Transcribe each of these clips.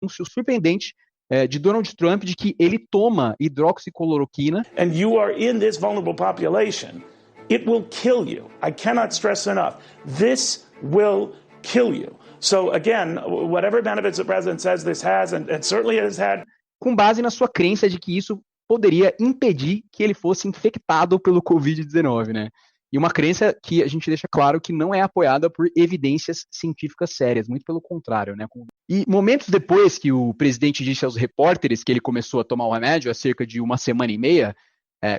anúncio surpreendente de Donald Trump de que ele toma hidroxicloroquina. And you are in this vulnerable population. It will kill you. I cannot stress enough. This will kill you. So again, whatever benefits the president says this has, and certainly it has had. Com base na sua crença de que isso poderia impedir que ele fosse infectado pelo Covid-19, né? E uma crença que a gente deixa claro que não é apoiada por evidências científicas sérias, muito pelo contrário, né? E momentos depois que o presidente disse aos repórteres que ele começou a tomar o remédio, há cerca de uma semana e meia,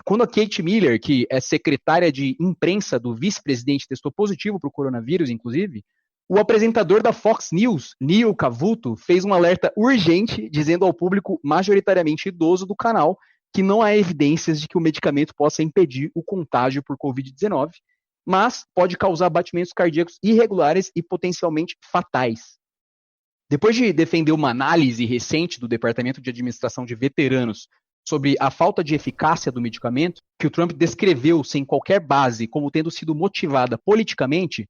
quando a Kate Miller, que é secretária de imprensa do vice-presidente, testou positivo para o coronavírus, inclusive, o apresentador da Fox News, Neil Cavuto, fez um alerta urgente dizendo ao público majoritariamente idoso do canal que não há evidências de que o medicamento possa impedir o contágio por Covid-19, mas pode causar batimentos cardíacos irregulares e potencialmente fatais. Depois de defender uma análise recente do Departamento de Administração de Veteranos sobre a falta de eficácia do medicamento, que o Trump descreveu sem qualquer base como tendo sido motivada politicamente,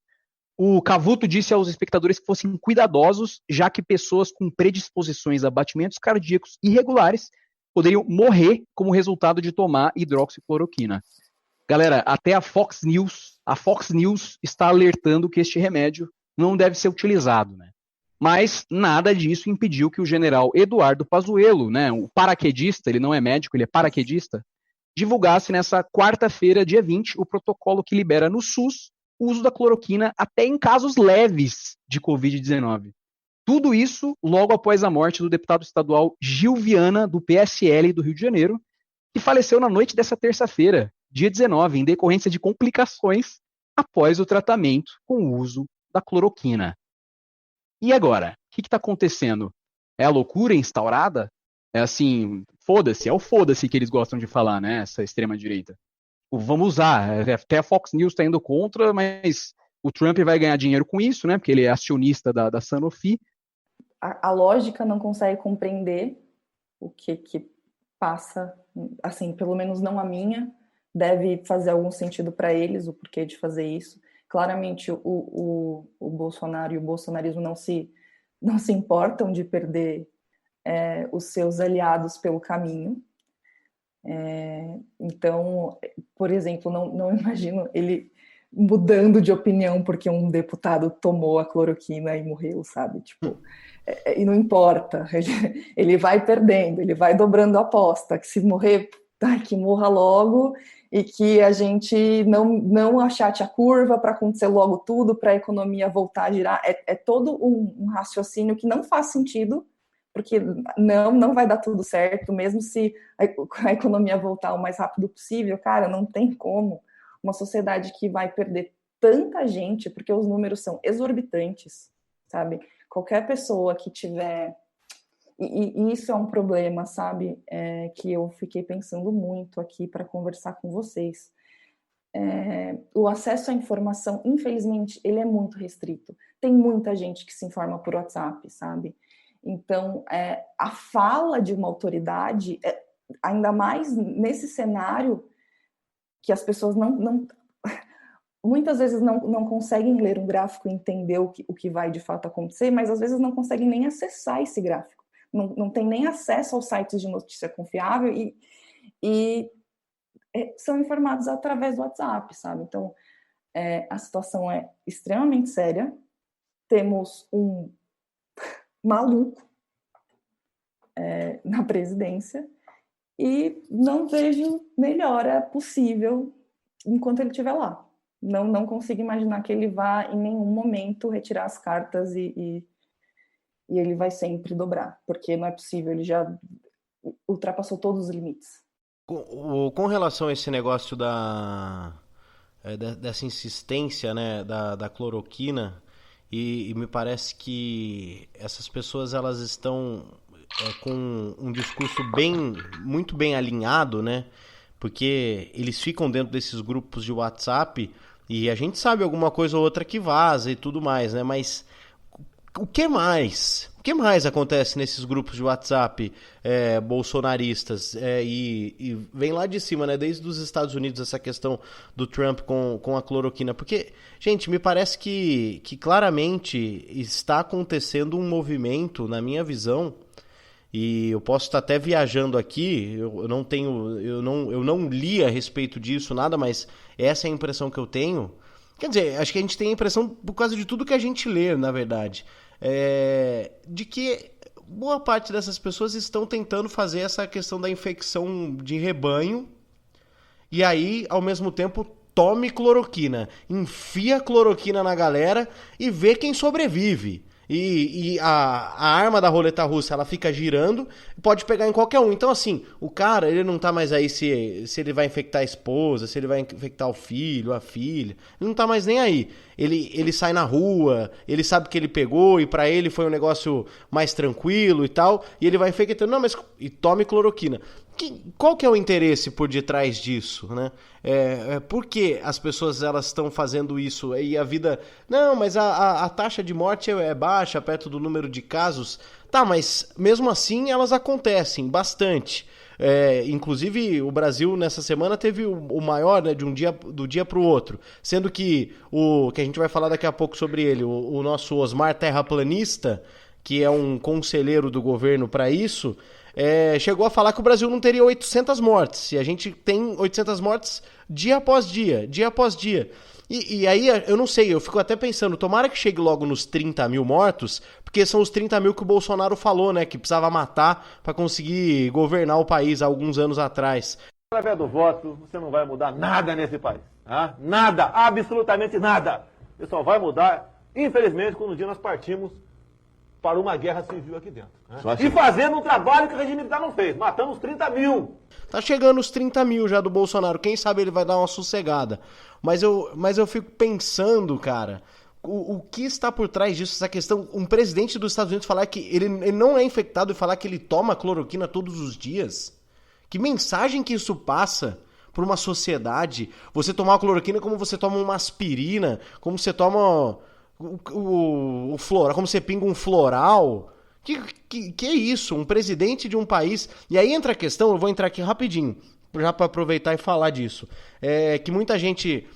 o Cavuto disse aos espectadores que fossem cuidadosos, já que pessoas com predisposições a batimentos cardíacos irregulares poderiam morrer como resultado de tomar hidroxicloroquina. Galera, até a Fox News está alertando que este remédio não deve ser utilizado, né? Mas nada disso impediu que o general Eduardo Pazuello, né, o paraquedista, ele não é médico, ele é paraquedista, divulgasse nessa quarta-feira, dia 20, o protocolo que libera no SUS o uso da cloroquina até em casos leves de Covid-19. Tudo isso logo após a morte do deputado estadual Gil Viana, do PSL do Rio de Janeiro, que faleceu na noite dessa terça-feira, dia 19, em decorrência de complicações após o tratamento com o uso da cloroquina. E agora? O que está acontecendo? É a loucura instaurada? É assim, foda-se, é o foda-se que eles gostam de falar, né? Essa extrema-direita. Vamos usar, até a Fox News está indo contra, mas o Trump vai ganhar dinheiro com isso, né? Porque ele é acionista da Sanofi. A lógica não consegue compreender o que passa, assim, pelo menos não a minha, deve fazer algum sentido para eles, o porquê de fazer isso. Claramente o Bolsonaro e o bolsonarismo não se importam de perder os seus aliados pelo caminho. Então, por exemplo, não imagino ele mudando de opinião porque um deputado tomou a cloroquina e morreu, sabe? Tipo, e não importa, ele vai perdendo, ele vai dobrando a aposta, que se morrer, que morra logo e que a gente não achate a curva para acontecer logo tudo, para a economia voltar a girar. É todo um raciocínio que não faz sentido, porque não vai dar tudo certo, mesmo se a economia voltar o mais rápido possível, cara, não tem como. Uma sociedade que vai perder tanta gente, porque os números são exorbitantes, sabe? Qualquer pessoa que tiver... E isso é um problema, sabe? Que eu fiquei pensando muito aqui para conversar com vocês. O acesso à informação, infelizmente, ele é muito restrito. Tem muita gente que se informa por WhatsApp, sabe? Então, a fala de uma autoridade, ainda mais nesse cenário que as pessoas muitas vezes não conseguem ler um gráfico e entender o que vai de fato acontecer, mas às vezes não conseguem nem acessar esse gráfico, não tem nem acesso aos sites de notícia confiável e são informados através do WhatsApp, sabe? Então, a situação é extremamente séria, temos um maluco na presidência e não vejo melhora possível enquanto ele estiver lá. Não consigo imaginar que ele vá em nenhum momento retirar as cartas e ele vai sempre dobrar, porque não é possível, ele já ultrapassou todos os limites. Com relação a esse negócio dessa insistência, né, da cloroquina, e me parece que essas pessoas elas estão com um discurso muito bem alinhado, né? Porque eles ficam dentro desses grupos de WhatsApp e a gente sabe alguma coisa ou outra que vaza e tudo mais, né? Mas O que mais? O que mais acontece nesses grupos de WhatsApp bolsonaristas? E vem lá de cima, né? Desde os Estados Unidos, essa questão do Trump com a cloroquina. Porque, gente, me parece que claramente está acontecendo um movimento, na minha visão, e eu posso estar até viajando aqui, eu não li a respeito disso, nada, mas essa é a impressão que eu tenho. Quer dizer, acho que a gente tem a impressão, por causa de tudo que a gente lê, na verdade, de que boa parte dessas pessoas estão tentando fazer essa questão da infecção de rebanho, e aí, ao mesmo tempo, tome cloroquina, enfia cloroquina na galera e vê quem sobrevive. E a arma da roleta russa, ela fica girando, pode pegar em qualquer um. Então, assim, o cara, ele não tá mais aí se ele vai infectar a esposa, se ele vai infectar o filho, a filha. Ele não tá mais nem aí. Ele sai na rua, ele sabe que ele pegou e pra ele foi um negócio mais tranquilo e tal, e ele vai infectando. Não, mas e tome cloroquina. Qual que é o interesse por detrás disso, né? Por que as pessoas elas estão fazendo isso? E a vida... Não, mas a taxa de morte é baixa perto do número de casos. Tá, mas mesmo assim elas acontecem bastante. Inclusive o Brasil nessa semana teve o maior, né, do dia para o outro. Sendo que que a gente vai falar daqui a pouco sobre ele, o nosso Osmar Terraplanista, que é um conselheiro do governo para isso... chegou a falar que o Brasil não teria 800 mortes, e a gente tem 800 mortes dia após dia. E aí, eu não sei, eu fico até pensando, tomara que chegue logo nos 30 mil mortos, porque são os 30 mil que o Bolsonaro falou, né, que precisava matar para conseguir governar o país há alguns anos atrás. Através do voto, você não vai mudar nada nesse país. Tá? Nada, absolutamente nada. Você só vai mudar, infelizmente, quando um dia nós partimos para uma guerra civil aqui dentro. Né? E fazendo um trabalho que o regime militar não fez. Matamos 30 mil. Tá chegando os 30 mil já do Bolsonaro. Quem sabe ele vai dar uma sossegada. Mas eu fico pensando, cara, o que está por trás disso, essa questão, um presidente dos Estados Unidos falar que ele não é infectado e falar que ele toma cloroquina todos os dias. Que mensagem que isso passa para uma sociedade? Você tomar uma cloroquina como você toma uma aspirina, como você toma... O floral, como você pinga um floral. Que é isso? Um presidente de um país. E aí entra a questão, eu vou entrar aqui rapidinho, já para aproveitar e falar disso. Que muita gente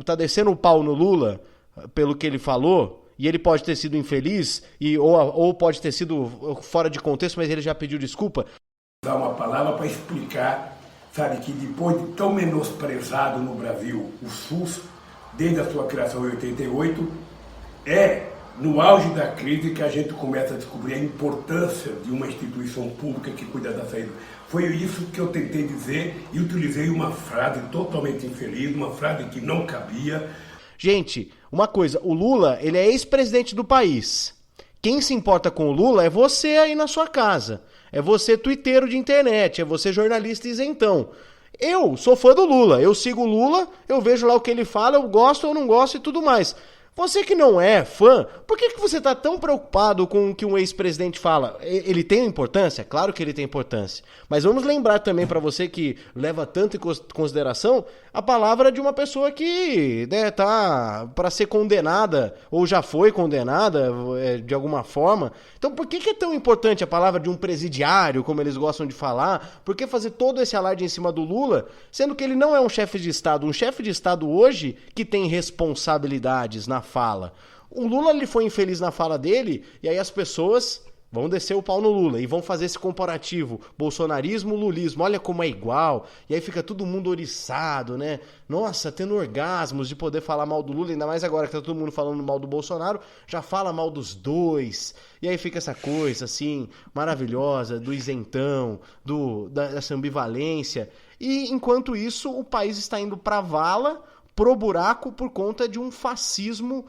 tá descendo o pau no Lula, pelo que ele falou, e ele pode ter sido infeliz, ou pode ter sido fora de contexto, mas ele já pediu desculpa. Dar uma palavra para explicar, sabe, que depois de tão menosprezado no Brasil, o SUS, desde a sua criação em 88, no auge da crise que a gente começa a descobrir a importância de uma instituição pública que cuida da saúde. Foi isso que eu tentei dizer e utilizei uma frase totalmente infeliz, uma frase que não cabia. Gente, uma coisa, o Lula, ele é ex-presidente do país. Quem se importa com o Lula é você aí na sua casa. É você tuiteiro de internet, é você jornalista isentão. Eu sou fã do Lula, eu sigo o Lula, eu vejo lá o que ele fala, eu gosto ou não gosto e tudo mais. Você que não é fã, por que você está tão preocupado com o que um ex-presidente fala? Ele tem importância? Claro que ele tem importância. Mas vamos lembrar também para você que leva tanto em consideração a palavra de uma pessoa que tá para ser condenada ou já foi condenada de alguma forma. Então por que é tão importante a palavra de um presidiário, como eles gostam de falar? Por que fazer todo esse alarde em cima do Lula, sendo que ele não é um chefe de Estado? Um chefe de Estado hoje que tem responsabilidades na fala. O Lula ele foi infeliz na fala dele, e aí as pessoas vão descer o pau no Lula e vão fazer esse comparativo, bolsonarismo, lulismo, olha como é igual, e aí fica todo mundo oriçado, né? Nossa, tendo orgasmos de poder falar mal do Lula, ainda mais agora que tá todo mundo falando mal do Bolsonaro, já fala mal dos dois, e aí fica essa coisa assim, maravilhosa, do isentão, dessa ambivalência, e enquanto isso o país está indo pra vala, pro buraco por conta de um fascismo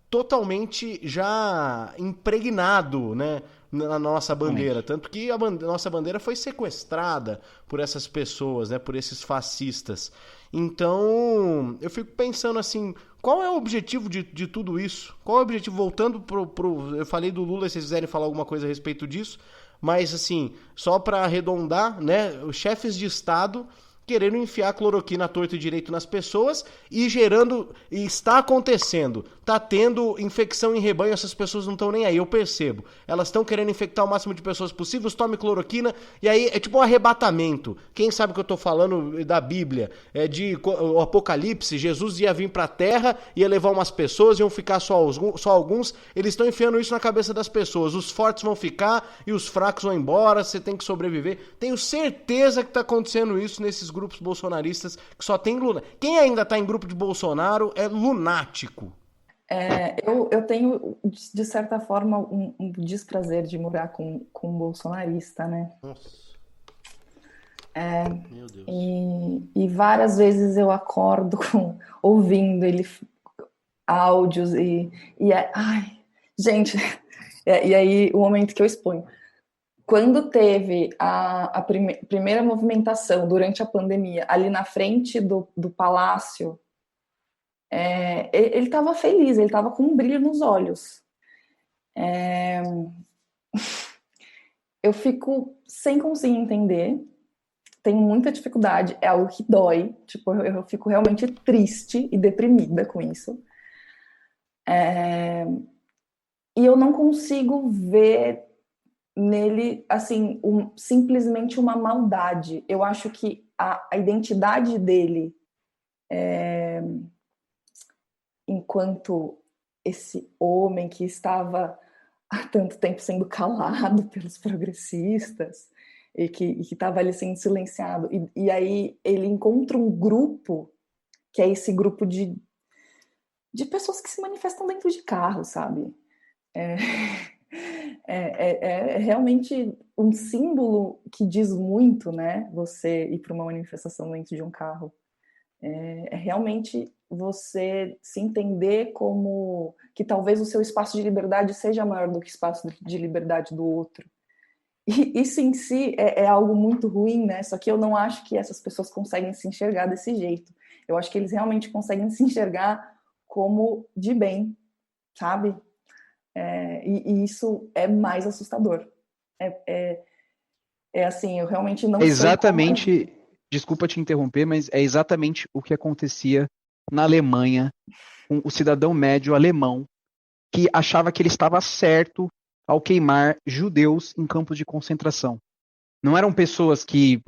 totalmente já impregnado, né, na nossa bandeira. Tanto que a nossa bandeira foi sequestrada por essas pessoas, né, por esses fascistas. Então, eu fico pensando assim, qual é o objetivo de tudo isso? Qual é o objetivo? Voltando eu falei do Lula, se vocês quiserem falar alguma coisa a respeito disso, mas assim, só para arredondar, né, os chefes de Estado querendo enfiar cloroquina à torto e direito nas pessoas e gerando, e está acontecendo, tá tendo infecção em rebanho, essas pessoas não estão nem aí, eu percebo. Elas estão querendo infectar o máximo de pessoas possíveis, tome cloroquina, e aí é tipo um arrebatamento. Quem sabe que eu tô falando da Bíblia, de o Apocalipse, Jesus ia vir pra Terra, ia levar umas pessoas, iam ficar só alguns, eles estão enfiando isso na cabeça das pessoas, os fortes vão ficar e os fracos vão embora, você tem que sobreviver. Tenho certeza que tá acontecendo isso nesses grupos bolsonaristas que só tem lunático. Quem ainda tá em grupo de Bolsonaro é lunático. Eu tenho, de certa forma, um desprazer de morar com um bolsonarista, né? Nossa. Meu Deus. E várias vezes eu acordo ouvindo ele áudios ai, gente, e aí o momento que eu exponho. Quando teve a primeira movimentação durante a pandemia, ali na frente do palácio, ele estava feliz, ele estava com um brilho nos olhos. Eu fico sem conseguir entender, tenho muita dificuldade, é algo que dói, tipo, eu fico realmente triste e deprimida com isso. E eu não consigo ver nele, assim, simplesmente uma maldade. Eu acho que a identidade dele, enquanto esse homem que estava há tanto tempo sendo calado pelos progressistas e que estava ali sendo silenciado, e aí ele encontra um grupo, que é esse grupo de pessoas que se manifestam dentro de carro, sabe? É realmente um símbolo que diz muito, né? Você ir para uma manifestação dentro de um carro. É realmente você se entender como que talvez o seu espaço de liberdade seja maior do que o espaço de liberdade do outro. E isso em si é algo muito ruim, né? Só que eu não acho que essas pessoas conseguem se enxergar desse jeito. Eu acho que eles realmente conseguem se enxergar como de bem, sabe? E isso é mais assustador. Assim, eu realmente não sei exatamente, desculpa te interromper, mas é exatamente o que acontecia na Alemanha com o cidadão médio alemão que achava que ele estava certo ao queimar judeus em campos de concentração. Não eram pessoas que,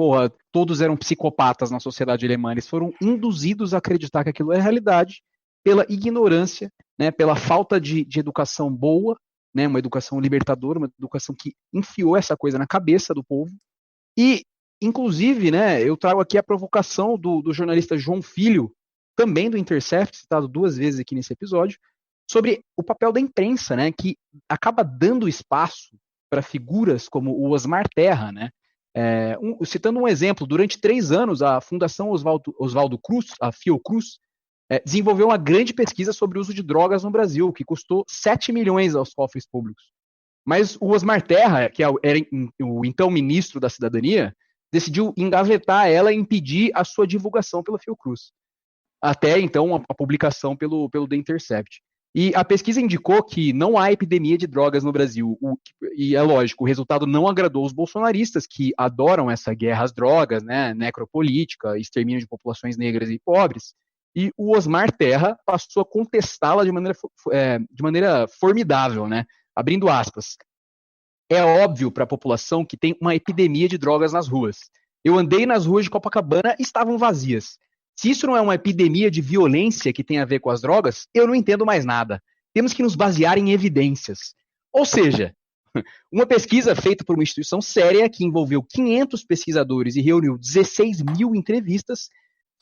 todos eram psicopatas na sociedade alemã, eles foram induzidos a acreditar que aquilo é realidade pela ignorância, né, pela falta de educação boa, né, uma educação libertadora, uma educação que enfiou essa coisa na cabeça do povo. E, inclusive, né, eu trago aqui a provocação do jornalista João Filho, também do Intercept, citado 2 vezes aqui nesse episódio, sobre o papel da imprensa, né, que acaba dando espaço para figuras como o Osmar Terra, né. Citando um exemplo, durante 3 anos, a Fundação Oswaldo Cruz, a Fiocruz, desenvolveu uma grande pesquisa sobre o uso de drogas no Brasil, que custou 7 milhões aos cofres públicos. Mas o Osmar Terra, que era o então ministro da Cidadania, decidiu engavetar ela e impedir a sua divulgação pela Fiocruz. Até, então, a publicação pelo The Intercept. E a pesquisa indicou que não há epidemia de drogas no Brasil. E é lógico, o resultado não agradou os bolsonaristas, que adoram essa guerra às drogas, né, necropolítica, extermínio de populações negras e pobres. E o Osmar Terra passou a contestá-la de maneira formidável, né? Abrindo aspas. É óbvio para a população que tem uma epidemia de drogas nas ruas. Eu andei nas ruas de Copacabana e estavam vazias. Se isso não é uma epidemia de violência que tem a ver com as drogas, eu não entendo mais nada. Temos que nos basear em evidências. Ou seja, uma pesquisa feita por uma instituição séria que envolveu 500 pesquisadores e reuniu 16 mil entrevistas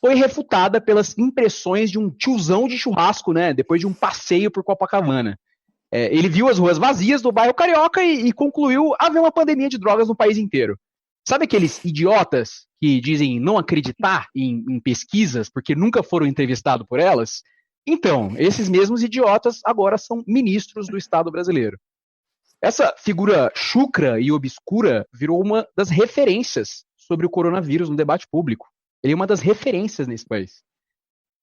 foi refutada pelas impressões de um tiozão de churrasco, né, depois de um passeio por Copacabana. Ele viu as ruas vazias do bairro Carioca e concluiu haver uma pandemia de drogas no país inteiro. Sabe aqueles idiotas que dizem não acreditar em pesquisas porque nunca foram entrevistados por elas? Então, esses mesmos idiotas agora são ministros do Estado brasileiro. Essa figura chucra e obscura virou uma das referências sobre o coronavírus no debate público. Ele é uma das referências nesse país.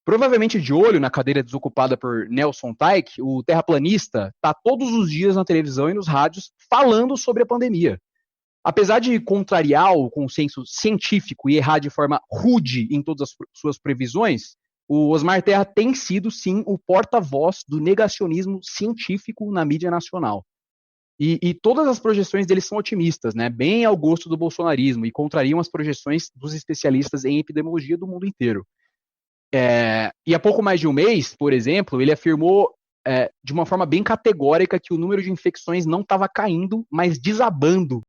Provavelmente de olho na cadeira desocupada por Nelson Taik, o terraplanista está todos os dias na televisão e nos rádios falando sobre a pandemia. Apesar de contrariar o consenso científico e errar de forma rude em todas as suas previsões, o Osmar Terra tem sido, sim, o porta-voz do negacionismo científico na mídia nacional. E todas as projeções dele são otimistas, né? Bem ao gosto do bolsonarismo, e contrariam as projeções dos especialistas em epidemiologia do mundo inteiro. E há pouco mais de um mês, por exemplo, ele afirmou de uma forma bem categórica que o número de infecções não estava caindo, mas desabando